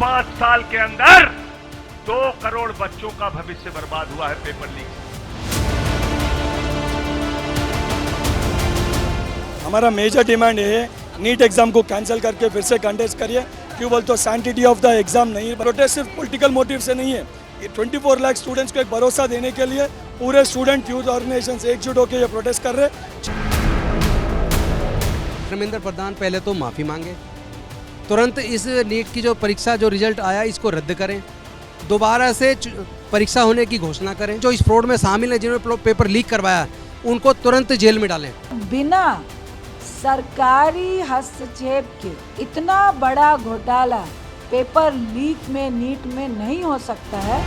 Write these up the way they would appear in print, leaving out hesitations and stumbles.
5 साल के अंदर 2 करोड़ बच्चों का भविष्य बर्बाद हुआ है पेपर लीक से। हमारा मेजर डिमांड है नीट एग्जाम को कैंसिल करके फिर से कंटेस्ट करिए। क्यों बोल तो सैंटिटी ऑफ द एग्जाम नहीं, प्रोटेस्ट सिर्फ पॉलिटिकल मोटिव से नहीं है। 24 लाख स्टूडेंट्स को एक भरोसा देने के लिए पूरे स्टूडेंट यूथ ऑर्गेनाइजेशंस एकजुट होकर ये प्रोटेस्ट कर रहे हैं। धर्मेंद्र प्रधान पहले तो माफ़ी मांगे, तुरंत इस नीट की जो परीक्षा जो रिजल्ट आया इसको रद्द करें, दोबारा से परीक्षा होने की घोषणा करें। जो इस फ्रॉड में शामिल हैं, जिन्होंने पेपर लीक करवाया, उनको तुरंत जेल में डालें। बिना सरकारी हस्तक्षेप के इतना बड़ा घोटाला पेपर लीक में नीट में नहीं हो सकता है।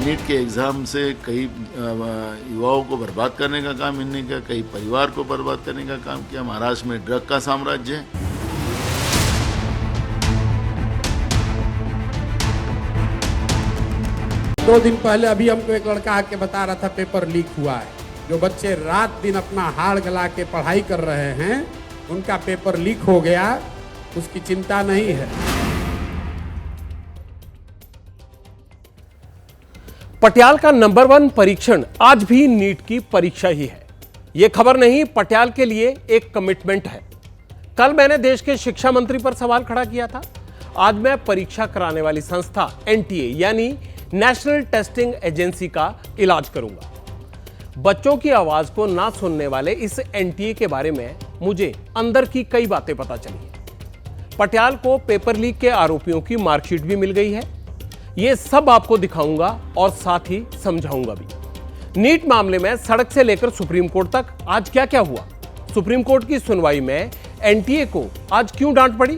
नीट के एग्ज़ाम से कई युवाओं को बर्बाद करने का काम इन्होंने किया, कई परिवार को बर्बाद करने का काम किया। महाराष्ट्र में ड्रग का साम्राज्य है। दो दिन पहले अभी हमको एक लड़का आके बता रहा था पेपर लीक हुआ है। जो बच्चे रात दिन अपना हाड़ गला के पढ़ाई कर रहे हैं, उनका पेपर लीक हो गया, उसकी चिंता नहीं है। पटियाल का नंबर 1 परीक्षण आज भी नीट की परीक्षा ही है। यह खबर नहीं, पटियाल के लिए एक कमिटमेंट है। कल मैंने देश के शिक्षा मंत्री पर सवाल खड़ा किया था, आज मैं परीक्षा कराने वाली संस्था एनटीए यानी नेशनल टेस्टिंग एजेंसी का इलाज करूंगा। बच्चों की आवाज को ना सुनने वाले इस एनटीए के बारे में मुझे अंदर की कई बातें पता चली। पटियाल को पेपर लीक के आरोपियों की मार्कशीट भी मिल गई है। यह सब आपको दिखाऊंगा और साथ ही समझाऊंगा भी। नीट मामले में सड़क से लेकर सुप्रीम कोर्ट तक आज क्या क्या हुआ, सुप्रीम कोर्ट की सुनवाई में एनटीए को आज क्यों डांट पड़ी,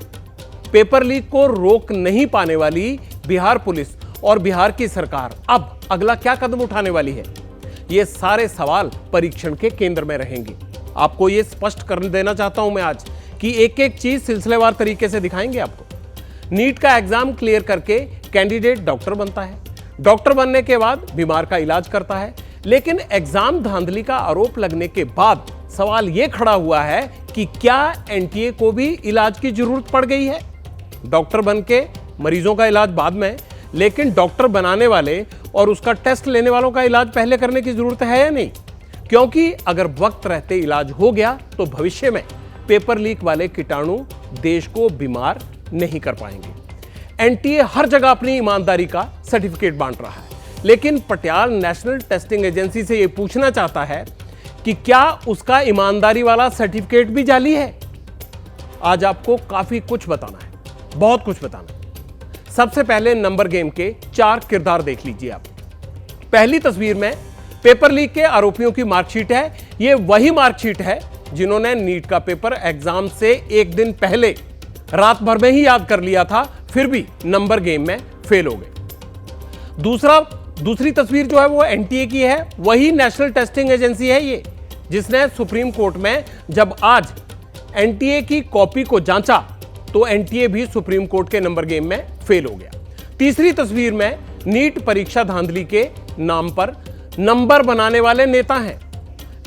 पेपर लीक को रोक नहीं पाने वाली बिहार पुलिस और बिहार की सरकार अब अगला क्या कदम उठाने वाली है, ये सारे सवाल परीक्षण के केंद्र में रहेंगे। आपको ये स्पष्ट कर देना चाहता हूं मैं आज कि एक एक चीज सिलसिलेवार तरीके से दिखाएंगे आपको। नीट का एग्जाम क्लियर करके कैंडिडेट डॉक्टर बनता है, डॉक्टर बनने के बाद बीमार का इलाज करता है, लेकिन एग्जाम धांधली का आरोप लगने के बाद सवाल यह खड़ा हुआ है कि क्या एनटीए को भी इलाज की जरूरत पड़ गई है। डॉक्टर बन के मरीजों का इलाज बाद में, लेकिन डॉक्टर बनाने वाले और उसका टेस्ट लेने वालों का इलाज पहले करने की जरूरत है या नहीं? क्योंकि अगर वक्त रहते इलाज हो गया तो भविष्य में पेपर लीक वाले कीटाणु देश को बीमार नहीं कर पाएंगे। एनटीए हर जगह अपनी ईमानदारी का सर्टिफिकेट बांट रहा है, लेकिन पटियाल नेशनल टेस्टिंग एजेंसी से यह पूछना चाहता है कि क्या उसका ईमानदारी वाला सर्टिफिकेट भी जाली है। आज आपको काफी कुछ बताना है, बहुत कुछ बताना है। सबसे पहले नंबर गेम के 4 किरदार देख लीजिए आप। पहली तस्वीर में पेपर लीक के आरोपियों की मार्कशीट है। यह वही मार्कशीट है जिन्होंने नीट का पेपर एग्जाम से एक दिन पहले रात भर में ही याद कर लिया था, फिर भी नंबर गेम में फेल हो गए। दूसरी तस्वीर जो है वो एनटीए की है, वही नेशनल टेस्टिंग एजेंसी है ये, जिसने सुप्रीम कोर्ट में जब आज एनटीए की कॉपी को जांचा तो एनटीए भी सुप्रीम कोर्ट के नंबर गेम में फेल हो गया। तीसरी तस्वीर में नीट परीक्षा धांधली के नाम पर नंबर बनाने वाले नेता हैं।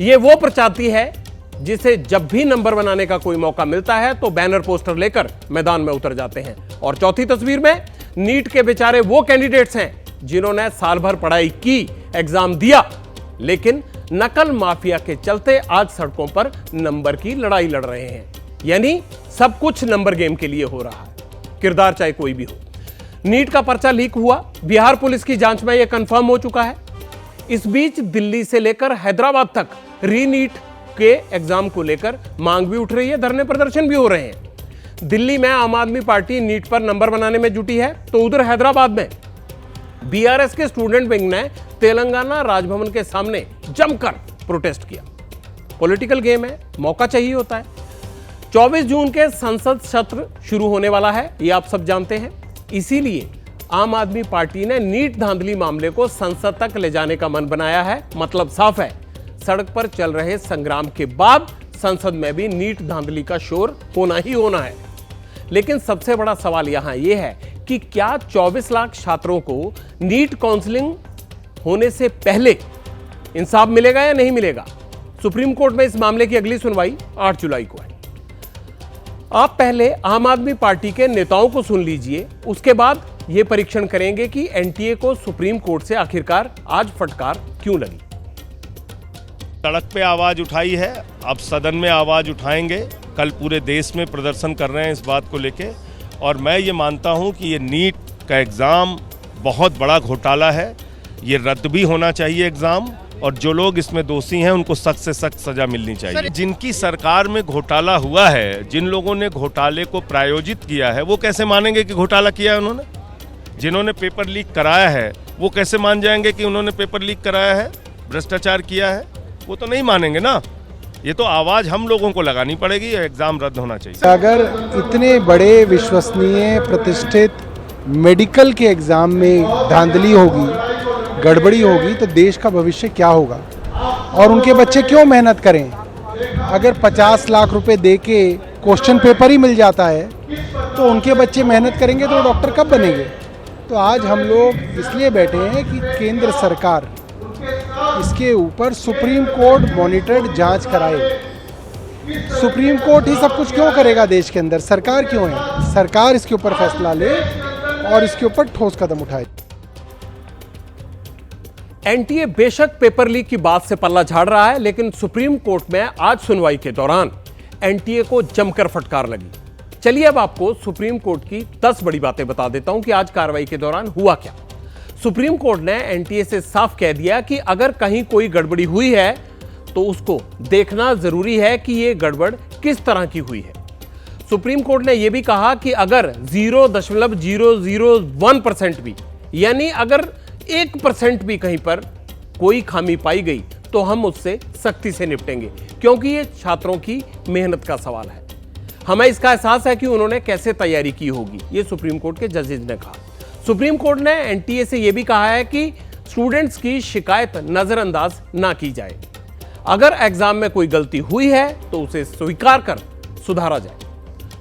यह वो प्रजाति है जिसे जब भी नंबर बनाने का कोई मौका मिलता है तो बैनर पोस्टर लेकर मैदान में उतर जाते हैं। और चौथी तस्वीर में नीट के बेचारे वो कैंडिडेट्स हैं जिन्होंने साल भर पढ़ाई की, एग्जाम दिया, लेकिन नकल माफिया के चलते आज सड़कों पर नंबर की लड़ाई लड़ रहे हैं। यानी सब कुछ नंबर गेम के लिए हो रहा है, किरदार चाहे कोई भी हो। नीट का पर्चा लीक हुआ, बिहार पुलिस की जांच में यह कंफर्म हो चुका है। इस बीच दिल्ली से लेकर हैदराबाद तक री नीट के एग्जाम को लेकर मांग भी उठ रही है, धरने प्रदर्शन भी हो रहे हैं। दिल्ली में आम आदमी पार्टी नीट पर नंबर बनाने में जुटी है, तो उधर हैदराबाद में बीआरएस के स्टूडेंट विंग ने तेलंगाना राजभवन के सामने जमकर प्रोटेस्ट किया। पॉलिटिकल गेम है, मौका चाहिए होता है। 24 जून के संसद सत्र शुरू होने वाला है, ये आप सब जानते हैं। इसीलिए आम आदमी पार्टी ने नीट धांधली मामले को संसद तक ले जाने का मन बनाया है। मतलब साफ है, सड़क पर चल रहे संग्राम के बाद संसद में भी नीट धांधली का शोर होना ही होना है। लेकिन सबसे बड़ा सवाल यहां यह है कि क्या 24 लाख छात्रों को नीट काउंसलिंग होने से पहले इंसाफ मिलेगा या नहीं मिलेगा? सुप्रीम कोर्ट में इस मामले की अगली सुनवाई 8 जुलाई को है। आप पहले आम आदमी पार्टी के नेताओं को सुन लीजिए, उसके बाद यह परीक्षण करेंगे कि एनटीए को सुप्रीम कोर्ट से आखिरकार आज फटकार क्यों लगी। सड़क पे आवाज उठाई है, अब सदन में आवाज उठाएंगे। कल पूरे देश में प्रदर्शन कर रहे हैं इस बात को लेके, और मैं ये मानता हूं कि ये नीट का एग्ज़ाम बहुत बड़ा घोटाला है। ये रद्द भी होना चाहिए एग्ज़ाम, और जो लोग इसमें दोषी हैं उनको सख्त से सख्त सजा मिलनी चाहिए। जिनकी सरकार में घोटाला हुआ है, जिन लोगों ने घोटाले को प्रायोजित किया है, वो कैसे मानेंगे कि घोटाला किया है उन्होंने? जिन्होंने पेपर लीक कराया है वो कैसे मान जाएंगे कि उन्होंने पेपर लीक कराया है, भ्रष्टाचार किया है? वो तो नहीं मानेंगे ना। ये तो आवाज़ हम लोगों को लगानी पड़ेगी, एग्ज़ाम रद्द होना चाहिए। अगर इतने बड़े विश्वसनीय प्रतिष्ठित मेडिकल के एग्ज़ाम में धांधली होगी, गड़बड़ी होगी, तो देश का भविष्य क्या होगा? और उनके बच्चे क्यों मेहनत करें? अगर 50 लाख रुपए दे के क्वेश्चन पेपर ही मिल जाता है तो उनके बच्चे मेहनत करेंगे तो डॉक्टर कब बनेंगे? तो आज हम लोग इसलिए बैठे हैं कि केंद्र सरकार इसके ऊपर सुप्रीम कोर्ट मॉनिटर्ड जांच कराए। सुप्रीम कोर्ट ही सब कुछ क्यों करेगा देश के अंदर? सरकार क्यों है? सरकार इसके ऊपर फैसला ले और इसके ऊपर ठोस कदम उठाए। एनटीए बेशक पेपर लीक की बात से पल्ला झाड़ रहा है, लेकिन सुप्रीम कोर्ट में आज सुनवाई के दौरान एनटीए को जमकर फटकार लगी। चलिए अब आपको सुप्रीम कोर्ट की 10 बड़ी बातें बता देता हूं कि आज कार्रवाई के दौरान हुआ क्या। सुप्रीम कोर्ट ने एनटीए से साफ कह दिया कि अगर कहीं कोई गड़बड़ी हुई है तो उसको देखना जरूरी है कि यह गड़बड़ किस तरह की हुई है। सुप्रीम कोर्ट ने यह भी कहा कि अगर 0.001% भी, यानी अगर 1% भी कहीं पर कोई खामी पाई गई तो हम उससे सख्ती से निपटेंगे, क्योंकि ये छात्रों की मेहनत का सवाल है। हमें इसका एहसास है कि उन्होंने कैसे तैयारी की होगी, ये सुप्रीम कोर्ट के जजेज ने कहा। सुप्रीम कोर्ट ने एनटीए से यह भी कहा है कि स्टूडेंट्स की शिकायत नजरअंदाज ना की जाए। अगर एग्जाम में कोई गलती हुई है तो उसे स्वीकार कर सुधारा जाए।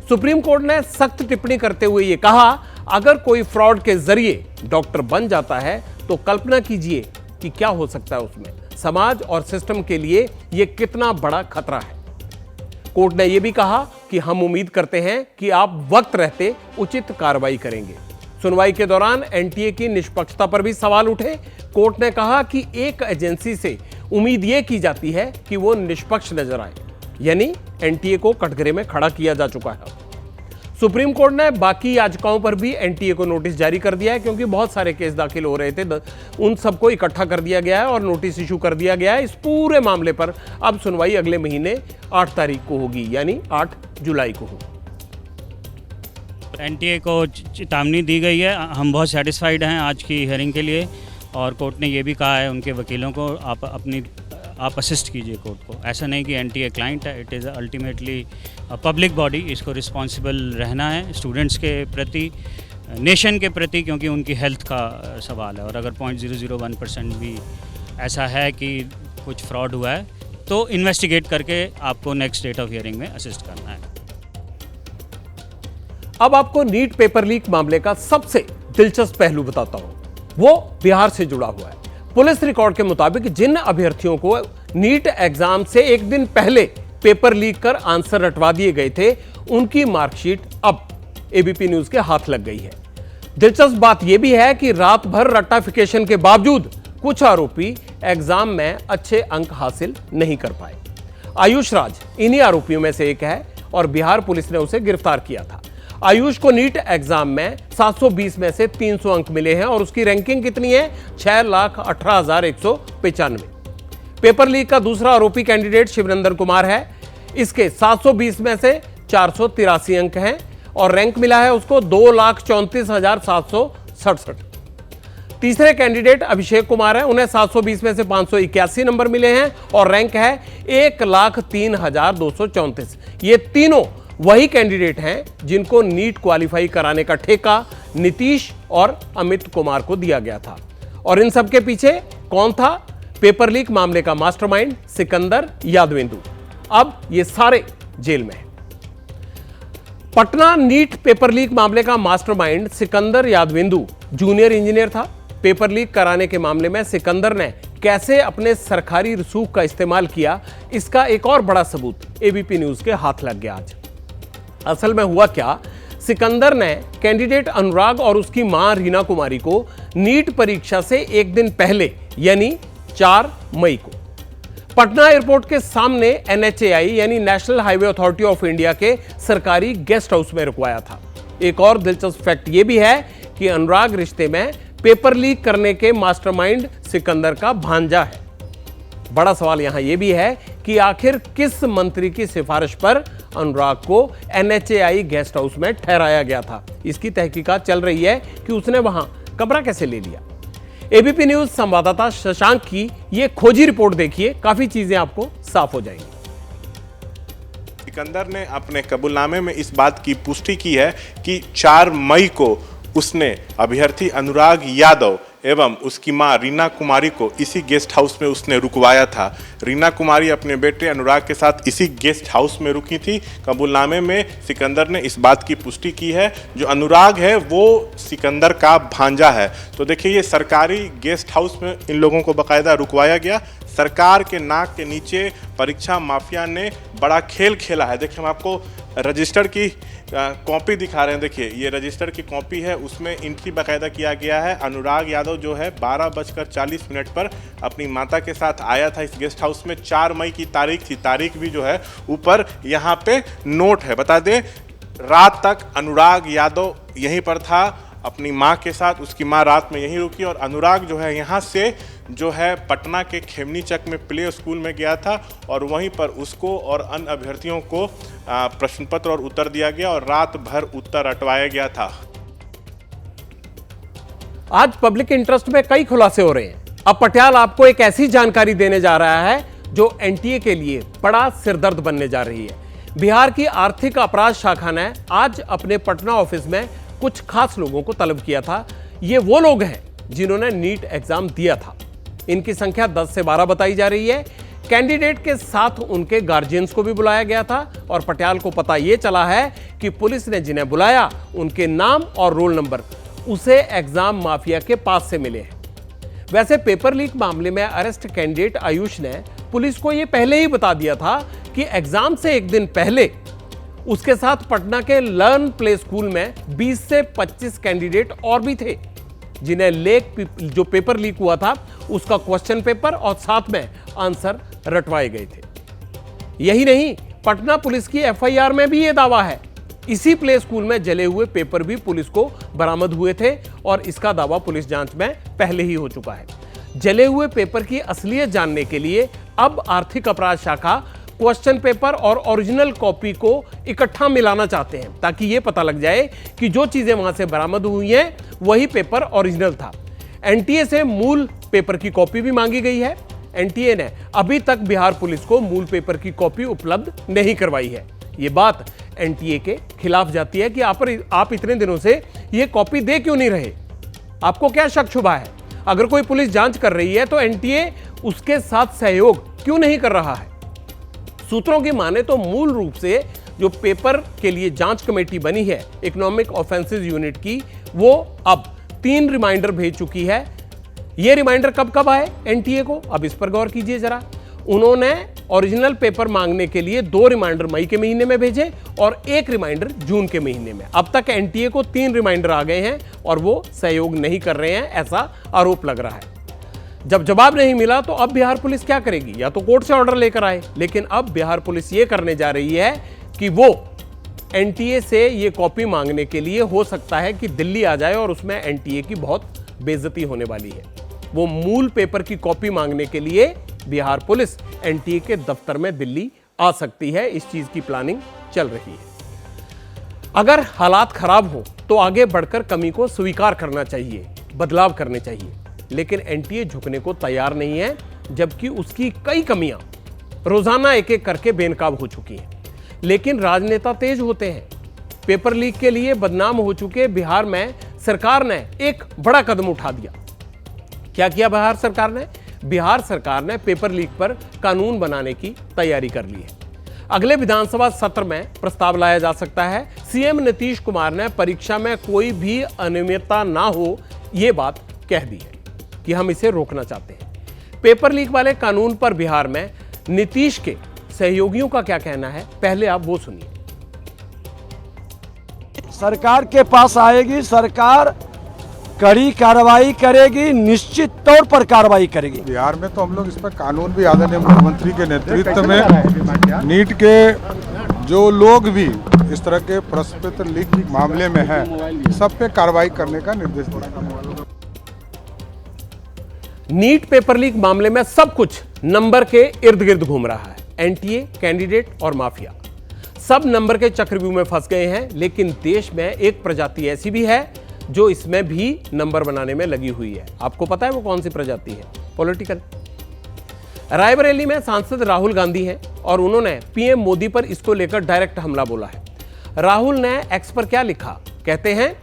सुप्रीम कोर्ट ने सख्त टिप्पणी करते हुए यह कहा, अगर कोई फ्रॉड के जरिए डॉक्टर बन जाता है तो कल्पना कीजिए कि क्या हो सकता है उसमें, समाज और सिस्टम के लिए यह कितना बड़ा खतरा है। कोर्ट ने यह भी कहा कि हम उम्मीद करते हैं कि आप वक्त रहते उचित कार्रवाई करेंगे। सुनवाई के दौरान एनटीए की निष्पक्षता पर भी सवाल उठे। कोर्ट ने कहा कि एक एजेंसी से उम्मीद यह की जाती है कि वो निष्पक्ष नजर आए, यानी एनटीए को कटघरे में खड़ा किया जा चुका है। सुप्रीम कोर्ट ने बाकी याचिकाओं पर भी एनटीए को नोटिस जारी कर दिया है, क्योंकि बहुत सारे केस दाखिल हो रहे थे, उन सबको इकट्ठा कर दिया गया है और नोटिस इशू कर दिया गया है। इस पूरे मामले पर अब सुनवाई अगले महीने 8 तारीख को होगी, यानी 8 जुलाई को होगी। एनटीए को चेतावनी दी गई है। हम बहुत सेटिस्फाइड हैं आज की हियरिंग के लिए, और कोर्ट ने ये भी कहा है उनके वकीलों को आप असिस्ट कीजिए कोर्ट को। ऐसा नहीं कि एनटीए क्लाइंट है, it is ultimately public body. इसको रिस्पॉन्सिबल रहना है स्टूडेंट्स के प्रति, नेशन के प्रति, क्योंकि उनकी हेल्थ का सवाल है। और अगर 0.001% भी ऐसा है कि कुछ फ्रॉड हुआ है तो इन्वेस्टिगेट करके आपको नेक्स्ट डेट ऑफ हियरिंग में असिस्ट करना है। अब आपको नीट पेपर लीक मामले का सबसे दिलचस्प पहलू बताता हूं, वो बिहार से जुड़ा हुआ है। पुलिस रिकॉर्ड के मुताबिक जिन अभ्यर्थियों को नीट एग्जाम से एक दिन पहले पेपर लीक कर आंसर रटवा दिए गए थे, उनकी मार्कशीट अब एबीपी न्यूज के हाथ लग गई है। दिलचस्प बात यह भी है कि रात भर रट्टाफिकेशन के बावजूद कुछ आरोपी एग्जाम में अच्छे अंक हासिल नहीं कर पाए। आयुष राज इन्हीं आरोपियों में से एक है और बिहार पुलिस ने उसे गिरफ्तार किया था। आयुष को नीट एग्जाम में 720 में से 300 अंक मिले हैं और उसकी रैंकिंग कितनी है? 6,18,195। पेपर लीक का दूसरा आरोपी कैंडिडेट शिवनंदन कुमार है। इसके 720 में से 483 अंक हैं और रैंक मिला है उसको 2,34,767। तीसरे कैंडिडेट अभिषेक कुमार है, उन्हें 720 में से 581 नंबर मिले हैं और रैंक है 1,03,234। ये तीनों वही कैंडिडेट हैं जिनको नीट क्वालिफाई कराने का ठेका नीतीश और अमित कुमार को दिया गया था। और इन सबके पीछे कौन था? पेपर लीक मामले का मास्टरमाइंड सिकंदर यादवेंदु। अब ये सारे जेल में हैं। पटना नीट पेपर लीक मामले का mastermind Sikandar Yadavendu junior engineer था। पेपर लीक कराने के मामले में सिकंदर ने कैसे अपने सरकारी रसूख का इस्तेमाल किया, इसका एक और बड़ा सबूत एबीपी न्यूज के हाथ लग गया आज। असल में हुआ क्या, सिकंदर ने कैंडिडेट अनुराग और उसकी मां रीना कुमारी को नीट परीक्षा से एक दिन पहले यानी 4 मई को पटना एयरपोर्ट के सामने NHAI यानी national highway authority of India के सरकारी गेस्ट हाउस में रुकवाया था। एक और दिलचस्प फैक्ट यह भी है कि अनुराग रिश्ते में पेपर लीक करने के मास्टरमाइंड सिकंदर का भांजा है। बड़ा सवाल यहां यह भी है कि आखिर किस मंत्री की सिफारिश पर अनुराग को NHAI गेस्ट हाउस में ठहराया गया था। इसकी तहकीकात चल रही है कि उसने वहां कमरा कैसे ले लिया। एबीपी न्यूज संवाददाता शशांक की यह खोजी रिपोर्ट देखिए, काफी चीजें आपको साफ हो जाएंगी। सिकंदर ने अपने कबूलनामे में इस बात की पुष्टि की है कि 4 मई को उसने अभ्यर्थी अनुराग यादव एवं उसकी मां रीना कुमारी को इसी गेस्ट हाउस में उसने रुकवाया था। रीना कुमारी अपने बेटे अनुराग के साथ इसी गेस्ट हाउस में रुकी थी। कबूलनामे में सिकंदर ने इस बात की पुष्टि की है, जो अनुराग है वो सिकंदर का भांजा है। तो देखिए, ये सरकारी गेस्ट हाउस में इन लोगों को बाकायदा रुकवाया गया। सरकार के नाक के नीचे परीक्षा माफिया ने बड़ा खेल खेला है। देखिए, हम आपको रजिस्टर की कॉपी दिखा रहे हैं। देखिए, ये रजिस्टर की कॉपी है, उसमें एंट्री बाकायदा किया गया है। अनुराग यादव जो है 12:40 पर अपनी माता के साथ आया था इस गेस्ट हाउस में। 4 मई की तारीख थी, तारीख भी जो है ऊपर यहाँ पे नोट है। बता दें, रात तक अनुराग यादव यहीं पर था अपनी माँ के साथ। उसकी माँ रात में यहीं रुकी और अनुराग जो है यहाँ से जो है पटना के खेमनी चक में प्ले स्कूल में गया था और वहीं पर उसको और अन्य अभ्यर्थियों को प्रश्न पत्र और उत्तर दिया गया और रात भर उत्तर रटवाया गया था। आज पब्लिक इंटरेस्ट में कई खुलासे हो रहे हैं। अब पटियाल आपको एक ऐसी जानकारी देने जा रहा है जो एनटीए के लिए बड़ा सिरदर्द बनने जा रही है। बिहार की आर्थिक अपराध शाखा ने आज अपने पटना ऑफिस में कुछ खास लोगों को तलब किया था। ये वो लोग हैं जिन्होंने नीट एग्जाम दिया था। इनकी संख्या 10 से 12 बताई जा रही है। कैंडिडेट के साथ उनके गार्जियंस को भी बुलाया गया था और पटियाल को पता यह चला है कि पुलिस ने जिन्हें बुलाया उनके नाम और रोल नंबर उसे एग्जाम माफिया के पास से मिले हैं। वैसे पेपर लीक मामले में अरेस्ट कैंडिडेट आयुष ने पुलिस को यह पहले ही बता दिया था कि एग्जाम से एक दिन पहले उसके साथ पटना के लर्न प्ले स्कूल में 20 से 25 कैंडिडेट और भी थे जिन्हें जो पेपर लीक हुआ था उसका क्वेश्चन पेपर और साथ में आंसर रटवाए गए थे। यही नहीं, पटना पुलिस की एफआईआर में भी यह दावा है। इसी प्ले स्कूल में जले हुए पेपर भी पुलिस को बरामद हुए थे और इसका दावा पुलिस जांच में पहले ही हो चुका है। जले हुए पेपर की असलियत जानने के लिए अब आर्थिक अपराध शाखा क्वेश्चन पेपर और ओरिजिनल कॉपी को इकट्ठा मिलाना चाहते हैं ताकि यह पता लग जाए कि जो चीजें वहां से बरामद हुई हैं वही पेपर ओरिजिनल था। एनटीए से मूल पेपर की कॉपी भी मांगी गई है। एनटीए ने अभी तक बिहार पुलिस को मूल पेपर की कॉपी उपलब्ध नहीं करवाई है। यह बात एनटीए के खिलाफ जाती है कि आप इतने दिनों से यह कॉपी दे क्यों नहीं रहे? आपको क्या शक शुबा है? अगर कोई पुलिस जांच कर रही है तो एनटीए उसके साथ सहयोग क्यों नहीं कर रहा है? सूत्रों की माने तो मूल रूप से जो पेपर के लिए जांच कमेटी बनी है इकोनॉमिक ऑफेंसेस यूनिट की, वो अब 3 रिमाइंडर भेज चुकी है। ये रिमाइंडर कब कब आए एनटीए को, अब इस पर गौर कीजिए जरा। उन्होंने ओरिजिनल पेपर मांगने के लिए 2 रिमाइंडर मई के महीने में भेजे और 1 रिमाइंडर जून के महीने में। अब तक एनटीए को 3 रिमाइंडर आ गए हैं और वो सहयोग नहीं कर रहे हैं, ऐसा आरोप लग रहा है। जब जवाब नहीं मिला तो अब बिहार पुलिस क्या करेगी? या तो कोर्ट से ऑर्डर लेकर आए, लेकिन अब बिहार पुलिस ये करने जा रही है कि वो एनटीए से ये कॉपी मांगने के लिए हो सकता है कि दिल्ली आ जाए और उसमें एनटीए की बहुत बेइज्जती होने वाली है। वो मूल पेपर की कॉपी मांगने के लिए बिहार पुलिस एनटीए के दफ्तर में दिल्ली आ सकती है। इस चीज की प्लानिंग चल रही है। अगर हालात खराब हो तो आगे बढ़कर कमी को स्वीकार करना चाहिए, बदलाव करने चाहिए, लेकिन एनटीए झुकने को तैयार नहीं है, जबकि उसकी कई कमियां रोजाना एक एक करके बेनकाब हो चुकी हैं। लेकिन राजनेता तेज होते हैं। पेपर लीक के लिए बदनाम हो चुके बिहार में सरकार ने एक बड़ा कदम उठा दिया। क्या किया बिहार सरकार ने? बिहार सरकार ने पेपर लीक पर कानून बनाने की तैयारी कर ली है। अगले विधानसभा सत्र में प्रस्ताव लाया जा सकता है। सीएम नीतीश कुमार ने परीक्षा में कोई भी अनियमितता ना हो, यह बात कह दी है कि हम इसे रोकना चाहते हैं। पेपर लीक वाले कानून पर बिहार में नीतीश के सहयोगियों का क्या कहना है, पहले आप वो सुनिए। सरकार के पास आएगी, सरकार कड़ी कार्रवाई करेगी, निश्चित तौर पर कार्रवाई करेगी। बिहार में तो हम लोग इस पर कानून भी आदरणीय मुख्यमंत्री के नेतृत्व में नीट के जो लोग भी इस तरह के प्रश्न पत्र लीक मामले में है, सब पे कार्रवाई करने का निर्देश दिया। नीट पेपर लीक मामले में सब कुछ नंबर के इर्द गिर्द घूम रहा है। एनटीए, कैंडिडेट और माफिया सब नंबर के चक्रव्यूह में फंस गए हैं। लेकिन देश में एक प्रजाति ऐसी भी है जो इसमें भी नंबर बनाने में लगी हुई है। आपको पता है वो कौन सी प्रजाति है? पॉलिटिकल। रायबरेली में सांसद राहुल गांधी हैं और उन्होंने पीएम मोदी पर इसको लेकर डायरेक्ट हमला बोला है। राहुल ने एक्स पर क्या लिखा? कहते हैं,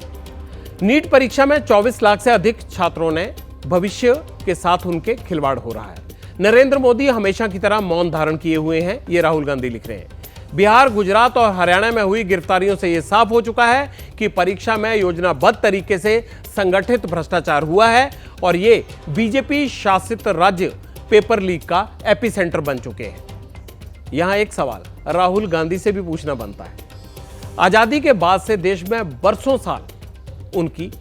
नीट परीक्षा में 24 लाख से अधिक छात्रों ने भविष्य के साथ उनके खिलवाड़ हो रहा है। नरेंद्र मोदी हमेशा की तरह मौन धारण किए हुए हैं, ये राहुल गांधी लिख रहे हैं। बिहार, गुजरात और हरियाणा में हुई गिरफ्तारियों से यह साफ हो चुका है कि परीक्षा में योजनाबद्ध तरीके से संगठित भ्रष्टाचार हुआ है और ये बीजेपी शासित राज्य पेपर लीक का एपिसेंटर बन चुके हैं। यहां एक सवाल राहुल गांधी से भी पूछना बनता है। आजादी के बाद से देश में बरसों साल उनकी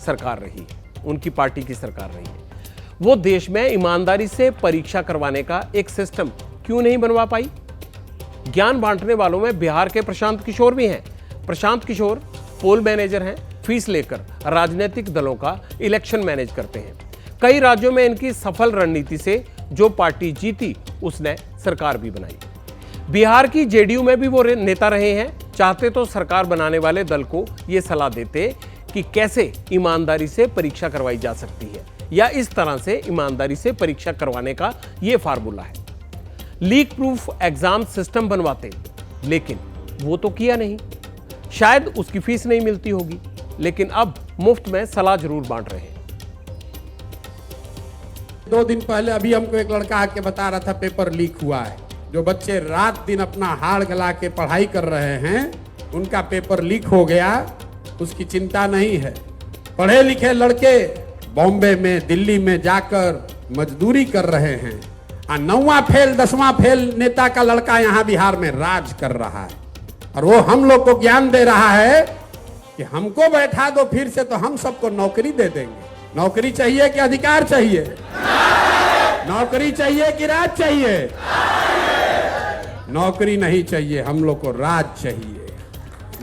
सरकार रही है, उनकी पार्टी की सरकार रही है। वो देश में ईमानदारी से परीक्षा करवाने का एक सिस्टम क्यों नहीं बनवा पाई? ज्ञान बांटने वालों में बिहार के प्रशांत किशोर भी हैं। प्रशांत किशोर पोल मैनेजर हैं, फीस लेकर राजनीतिक दलों का इलेक्शन मैनेज करते हैं। कई राज्यों में इनकी सफल रणनीति से जो पार्टी जीती उसने सरकार भी बनाई। बिहार की जेडीयू में भी वो नेता रहे हैं। चाहते तो सरकार बनाने वाले दल को ये सलाह देते कि कैसे ईमानदारी से परीक्षा करवाई जा सकती है, या इस तरह से ईमानदारी से परीक्षा करवाने का ये फार्मूला है। लीक प्रूफ एग्जाम सिस्टम बनवाते, लेकिन वो तो किया नहीं। शायद उसकी फीस नहीं मिलती होगी, लेकिन अब मुफ्त में सलाह जरूर बांट रहे हैं। 2 दिन पहले अभी हमको एक लड़का आके बता रहा था पेपर लीक हुआ है। जो बच्चे रात दिन अपना हाड़ गला के पढ़ाई कर रहे हैं, उनका पेपर लीक हो गया, उसकी चिंता नहीं है। पढ़े लिखे लड़के बॉम्बे में, दिल्ली में जाकर मजदूरी कर रहे हैं। 9वां फेल 10वां फेल नेता का लड़का यहाँ बिहार में राज कर रहा है, और वो हम लोग को ज्ञान दे रहा है कि हमको बैठा दो फिर से तो हम सबको नौकरी दे देंगे। नौकरी चाहिए कि अधिकार चाहिए? नौकरी चाहिए कि राज चाहिए? नौकरी नहीं चाहिए, हम लोग को राज चाहिए,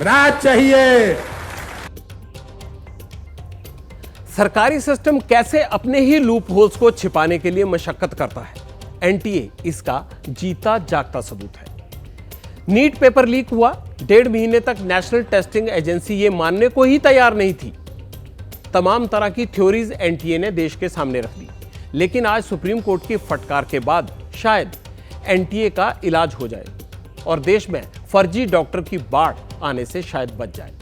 राज चाहिए। सरकारी सिस्टम कैसे अपने ही लूप होल्स को छिपाने के लिए मशक्कत करता है, एनटीए इसका जीता जागता सबूत है। नीट पेपर लीक हुआ, 1.5 महीने तक नेशनल टेस्टिंग एजेंसी ये मानने को ही तैयार नहीं थी। तमाम तरह की थ्योरीज एनटीए ने देश के सामने रख दी, लेकिन आज सुप्रीम कोर्ट की फटकार के बाद शायद एनटीए का इलाज हो जाए और देश में फर्जी डॉक्टर की बाढ़ आने से शायद बच जाए।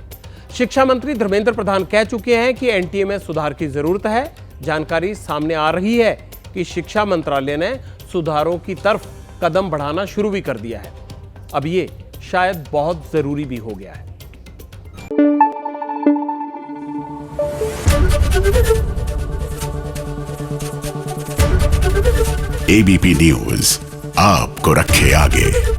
शिक्षा मंत्री धर्मेंद्र प्रधान कह चुके हैं कि एनटीए में सुधार की जरूरत है। जानकारी सामने आ रही है कि शिक्षा मंत्रालय ने सुधारों की तरफ कदम बढ़ाना शुरू भी कर दिया है। अब ये शायद बहुत जरूरी भी हो गया है। एबीपी न्यूज आपको रखे आगे।